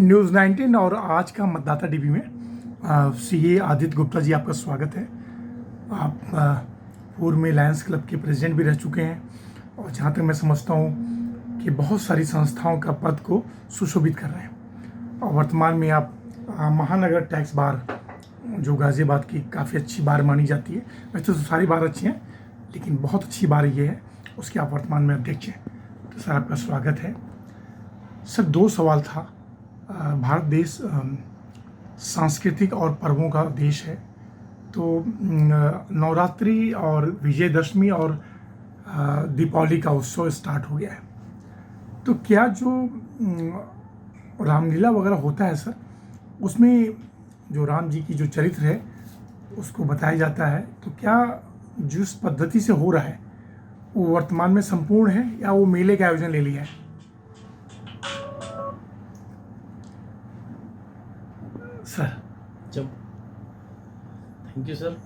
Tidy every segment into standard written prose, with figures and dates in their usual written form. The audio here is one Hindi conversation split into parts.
न्यूज़ 19 और आज का मतदाता टीवी में सीए आदित्य गुप्ता जी आपका स्वागत है। आप पूर्व में लायंस क्लब के प्रेसिडेंट भी रह चुके हैं और जहाँ तक मैं समझता हूँ कि बहुत सारी संस्थाओं का पद को सुशोभित कर रहे हैं और वर्तमान में आप महानगर टैक्स बार जो गाज़ियाबाद की काफ़ी अच्छी बार मानी जाती है। वैसे तो सारी बार अच्छी हैं लेकिन बहुत अच्छी बार ये है, उसके आप वर्तमान में अध्यक्ष हैं। तो सर आपका स्वागत है। सर 2 सवाल था। भारत देश सांस्कृतिक और पर्वों का देश है, तो नवरात्रि और विजयदशमी और दीपावली का उत्सव स्टार्ट हो गया है, तो क्या जो रामलीला वगैरह होता है सर, उसमें जो राम जी की जो चरित्र है उसको बताया जाता है, तो क्या जिस पद्धति से हो रहा है वो वर्तमान में संपूर्ण है या वो मेले का आयोजन ले लिया है? सर जब थैंक यू सर।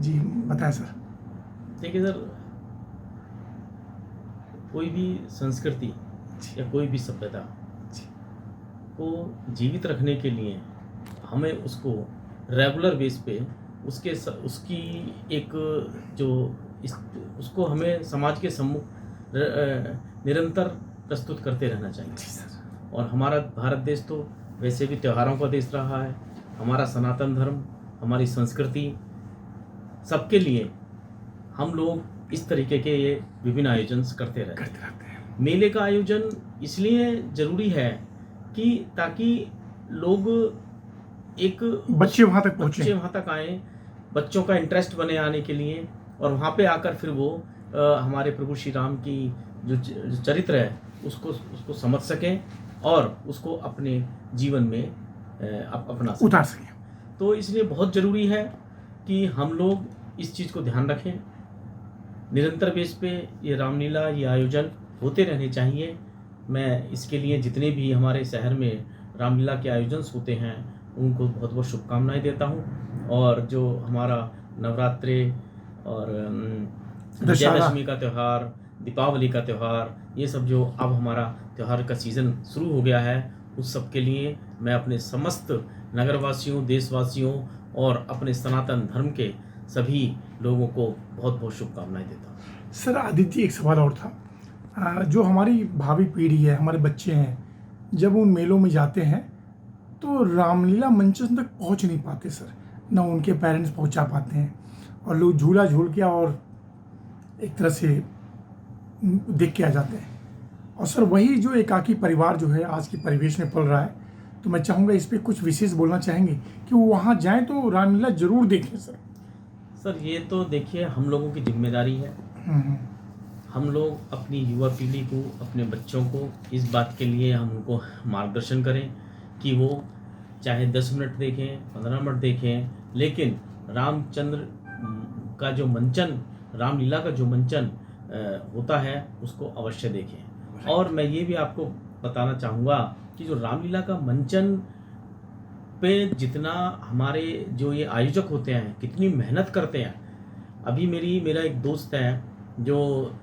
जी बताएं सर। देखिए सर, कोई भी संस्कृति या कोई भी सभ्यता को जीवित रखने के लिए हमें उसको रेगुलर बेस पे उसकी एक जो उसको हमें समाज के सम्मुख निरंतर प्रस्तुत करते रहना चाहिए। जी सर। और हमारा भारत देश तो वैसे भी त्योहारों का देश रहा है। हमारा सनातन धर्म, हमारी संस्कृति, सबके लिए हम लोग इस तरीके के ये विभिन्न आयोजन करते रहते हैं। मेले का आयोजन इसलिए ज़रूरी है कि ताकि लोग एक बच्चे वहाँ तक आए, बच्चों का इंटरेस्ट बने आने के लिए, और वहाँ पे आकर फिर वो हमारे प्रभु श्री राम की जो चरित्र है उसको समझ सकें और उसको अपने जीवन में अपना उतार सकें। तो इसलिए बहुत ज़रूरी है कि हम लोग इस चीज़ को ध्यान रखें। निरंतर बेस पे ये रामलीला, ये आयोजन होते रहने चाहिए। मैं इसके लिए जितने भी हमारे शहर में रामलीला के आयोजन होते हैं उनको बहुत बहुत शुभकामनाएं देता हूँ। और जो हमारा नवरात्रि और विजयदशमी का त्यौहार, दीपावली का त्यौहार, ये सब जो अब हमारा त्यौहार का सीज़न शुरू हो गया है, उस सब के लिए मैं अपने समस्त नगरवासियों, देशवासियों और अपने सनातन धर्म के सभी लोगों को बहुत बहुत शुभकामनाएं देता हूँ। सर आदित्य जी, एक सवाल और था। जो हमारी भावी पीढ़ी है, हमारे बच्चे हैं, जब उन मेलों में जाते हैं तो रामलीला मंचन तक पहुंच नहीं पाते सर, ना उनके पेरेंट्स पहुंचा पाते हैं और लोग झूला झूल के और एक तरह से देख के आ जाते हैं। और सर वही जो एकाकी परिवार जो है आज के परिवेश में पल रहा है, तो मैं चाहूँगा इस पर कुछ विशेष बोलना चाहेंगे कि वो वहाँ जाएँ तो रामलीला जरूर देखें सर। सर ये तो देखिए हम लोगों की जिम्मेदारी है। हम लोग अपनी युवा पीढ़ी को, अपने बच्चों को इस बात के लिए हम उनको मार्गदर्शन करें कि वो चाहे 10 मिनट देखें, 15 मिनट देखें, लेकिन रामचंद्र का जो मंचन, रामलीला का जो मंचन होता है उसको अवश्य देखें। और मैं ये भी आपको बताना चाहूँगा कि जो रामलीला का मंचन पे जितना हमारे जो ये आयोजक होते हैं कितनी मेहनत करते हैं। अभी मेरा एक दोस्त है जो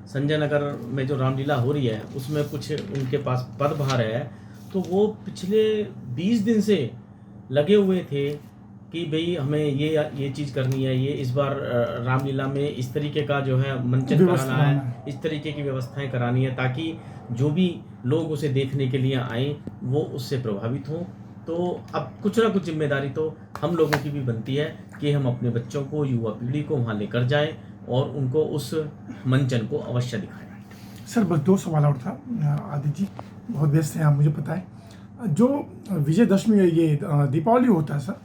संजय नगर में जो रामलीला हो रही है उसमें कुछ उनके पास पदभार है, तो वो पिछले 20 दिन से लगे हुए थे कि भाई हमें ये चीज़ करनी है, ये इस बार रामलीला में इस तरीके का जो है मंचन कराना है, इस तरीके की व्यवस्थाएं करानी है ताकि जो भी लोग उसे देखने के लिए आए वो उससे प्रभावित हों। तो अब कुछ ना कुछ जिम्मेदारी तो हम लोगों की भी बनती है कि हम अपने बच्चों को, युवा पीढ़ी को वहाँ लेकर जाएं और उनको उस मंचन को अवश्य दिखाएं। सर बस 2 सवाल और था। आदित्य जी बहुत व्यस्त हैं आप, मुझे पता है। जो विजयदशमी ये दीपावली होता है सर,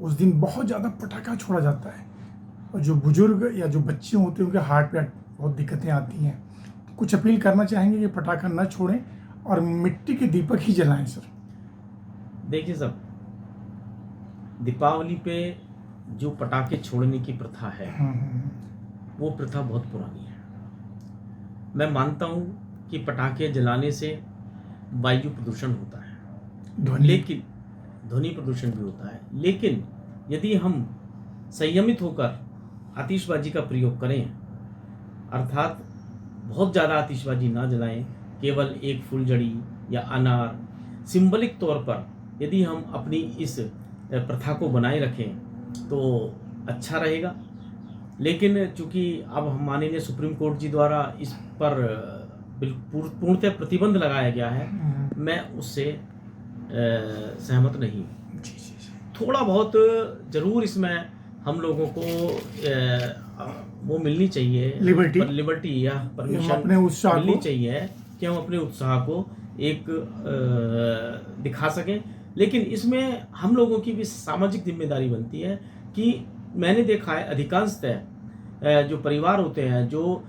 उस दिन बहुत ज़्यादा पटाखा छोड़ा जाता है और जो बुजुर्ग या जो बच्चे होते हैं उनके हार्ट पे बहुत दिक्कतें आती हैं, तो कुछ अपील करना चाहेंगे कि पटाखा न छोड़ें और मिट्टी के दीपक ही जलाएं सर? देखिए सर, दीपावली पे जो पटाखे छोड़ने की प्रथा है वो प्रथा बहुत पुरानी है। मैं मानता हूँ कि पटाखे जलाने से वायु प्रदूषण होता है, लेकिन ध्वनि प्रदूषण भी होता है, लेकिन यदि हम संयमित होकर आतिशबाजी का प्रयोग करें, अर्थात बहुत ज़्यादा आतिशबाजी ना जलाएं, केवल एक फुलझड़ी या अनार सिंबलिक तौर पर यदि हम अपनी इस प्रथा को बनाए रखें तो अच्छा रहेगा। लेकिन चूंकि अब हम माननीय सुप्रीम कोर्ट जी द्वारा इस पर पूर्णतः प्रतिबंध लगाया गया है, मैं उससे सहमत नहीं हूँ। थोड़ा बहुत जरूर इसमें हम लोगों को वो मिलनी चाहिए, लिबर्टी या परमिशन मिलनी चाहिए कि हम अपने उत्साह को एक दिखा सकें। लेकिन इसमें हम लोगों की भी सामाजिक जिम्मेदारी बनती है कि मैंने देखा है अधिकांशतः जो परिवार होते हैं, जो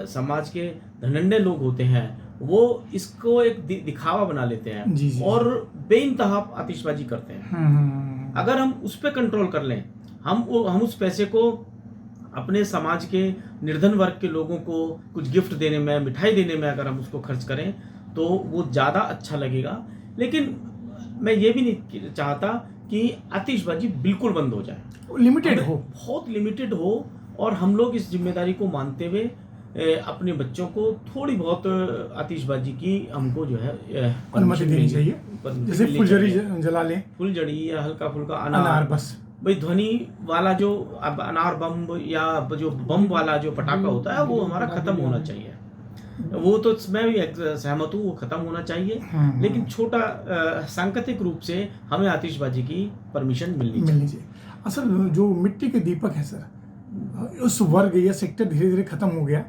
समाज के धनंडे लोग होते हैं, वो इसको एक दिखावा बना लेते हैं जी। और बेइंतहा आतिशबाजी करते हैं। अगर हम उस पर कंट्रोल कर लें, हम उस पैसे को अपने समाज के निर्धन वर्ग के लोगों को कुछ गिफ्ट देने में, मिठाई देने में अगर हम उसको खर्च करें तो वो ज़्यादा अच्छा लगेगा। लेकिन मैं ये भी नहीं चाहता कि आतिशबाजी बिल्कुल बंद हो जाए, लिमिटेड हो, बहुत लिमिटेड हो, और हम लोग इस जिम्मेदारी को मानते हुए अपने बच्चों को थोड़ी बहुत आतिशबाजी की हमको जो है अनुमति देनी चाहिए। जैसे फुलझड़ी जला लें, फुलझड़ी या हल्का फुल्का अनार, बस भाई ध्वनि वाला जो अनार बम या जो बम वाला जो पटाखा होता है वो हमारा खत्म होना चाहिए। वो तो मैं भी सहमत हूँ, वो खत्म होना चाहिए। लेकिन छोटा सांकेतिक रूप से हमें आतिशबाजी की परमिशन मिलनी चाहिए। असल जो मिट्टी के दीपक है सर, उस वर्ग या सेक्टर धीरे धीरे खत्म हो गया,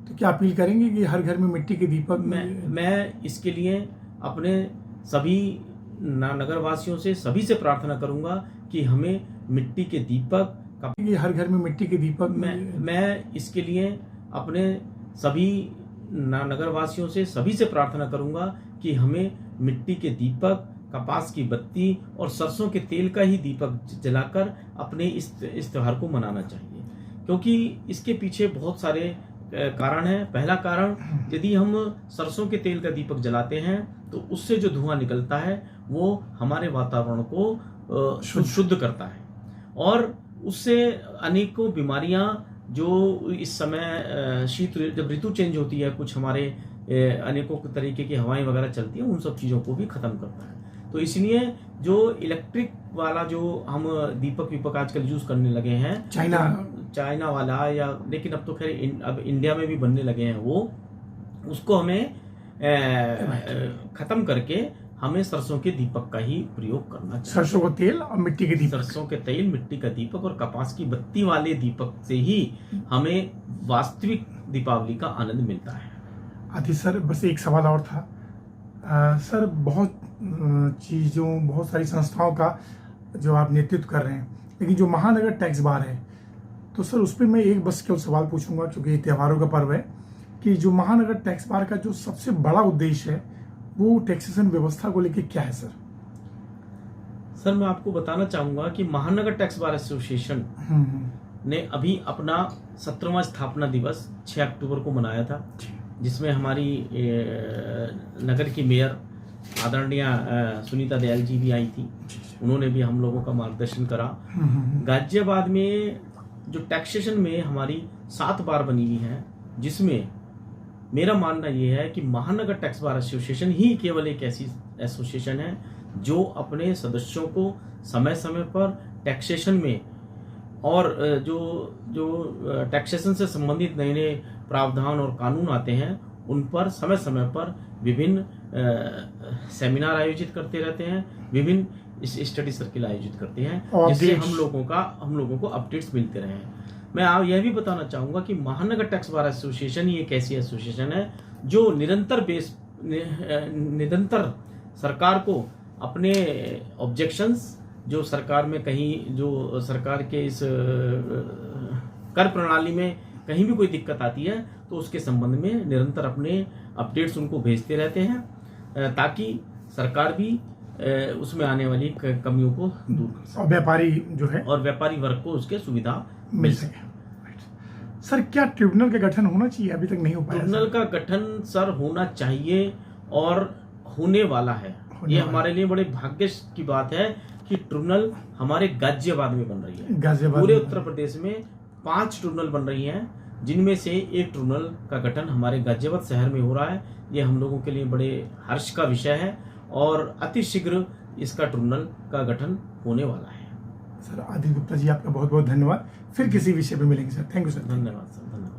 तो क्या अपील करेंगे कि हर घर में मिट्टी के दीपक? मैं इसके लिए अपने सभी नगर वासियों से, सभी से प्रार्थना करूंगा कि हमें मिट्टी के दीपक का, हर घर में मिट्टी के दीपक, मैं इसके लिए अपने सभी नगर वासियों से, सभी से प्रार्थना करूंगा कि हमें मिट्टी के दीपक, कपास की बत्ती और सरसों के तेल का ही दीपक जलाकर अपने इस त्योहार को मनाना चाहिए। क्योंकि इसके पीछे बहुत सारे कारण हैं। पहला कारण, यदि हम सरसों के तेल का दीपक जलाते हैं तो उससे जो धुआं निकलता है वो हमारे वातावरण को शुद्ध करता है, और उससे अनेकों बीमारियां जो इस समय शीत, जब ऋतु चेंज होती है, कुछ हमारे अनेकों तरीके की हवाएं वगैरह चलती हैं, उन सब चीज़ों को भी ख़त्म करता है। तो इसलिए जो इलेक्ट्रिक वाला जो हम दीपक आजकल यूज़ करने लगे हैं, चाइना वाला, या लेकिन अब तो खैर अब इंडिया में भी बनने लगे हैं वो, उसको हमें ख़त्म करके हमें सरसों के दीपक का ही प्रयोग करना चाहिए। सरसों का तेल और मिट्टी के दीपक, सरसों के तेल, मिट्टी का दीपक और कपास की बत्ती वाले दीपक से ही हमें वास्तविक दीपावली का आनंद मिलता है। आदि सर, बस एक सवाल और था सर, बहुत चीज़ों, बहुत सारी संस्थाओं का जो आप नेतृत्व कर रहे हैं, लेकिन जो महानगर टैक्स बार है, तो सर उस पर मैं एक बस केवल सवाल पूछूंगा, क्योंकि त्योहारों का पर्व है, कि जो महानगर टैक्स बार का जो सबसे बड़ा उद्देश्य है वो टैक्सेशन व्यवस्था को लेकर क्या है सर? सर मैं आपको बताना चाहूंगा कि महानगर टैक्स बार एसोसिएशन ने अभी अपना 17वां स्थापना दिवस 6 अक्टूबर को मनाया था, जिसमें हमारी नगर की मेयर आदरणीय सुनीता दयाल जी भी आई थी। उन्होंने भी हम लोगों का मार्गदर्शन करा। गाजियाबाद में जो टैक्सेशन में हमारी 7 बार बनी हुई है, जिसमें मेरा मानना ये है कि महानगर टैक्स बार एसोसिएशन ही केवल एक ऐसी एसोसिएशन है जो अपने सदस्यों को समय समय पर टैक्सेशन में, और जो टैक्सेशन से संबंधित नए नए प्रावधान और कानून आते हैं, उन पर समय समय पर विभिन्न सेमिनार आयोजित करते रहते हैं, विभिन्न स्टडी सर्किल आयोजित करते हैं, जिससे हम लोगों को अपडेट्स मिलते रहे। मैं यह भी बताना चाहूँगा कि महानगर टैक्स बार एसोसिएशन ही एक ऐसी एसोसिएशन है जो निरंतर सरकार को अपने ऑब्जेक्शंस, जो सरकार में कहीं, जो सरकार के इस कर प्रणाली में कहीं भी कोई दिक्कत आती है, तो उसके संबंध में निरंतर अपने अपडेट्स उनको भेजते रहते हैं, ताकि सरकार भी उसमें आने वाली कमियों को दूर कर सके, और व्यापारी वर्ग को उसके सुविधा मिल सके। सर क्या ट्रिब्यूनल का गठन होना चाहिए? अभी तक नहीं हो पाया। ट्रिब्यूनल का गठन सर होना चाहिए और होने वाला है। ये हमारे लिए बड़े भाग्य की बात है कि ट्रिब्यूनल हमारे गाजियाबाद में बन रही है। पूरे उत्तर प्रदेश में 5 ट्रिब्यूनल बन रही हैं, जिनमें से एक ट्रिब्यूनल का गठन हमारे गाजियाबाद शहर में हो रहा है। ये हम लोगों के लिए बड़े हर्ष का विषय है, और अतिशीघ्र इसका ट्रिब्यूनल का गठन होने वाला है। सर आदित्य गुप्ता जी आपका बहुत बहुत धन्यवाद। फिर किसी विषय पे मिलेंगे सर। Thank you sir. धन्यवाद सर, धन्यवाद।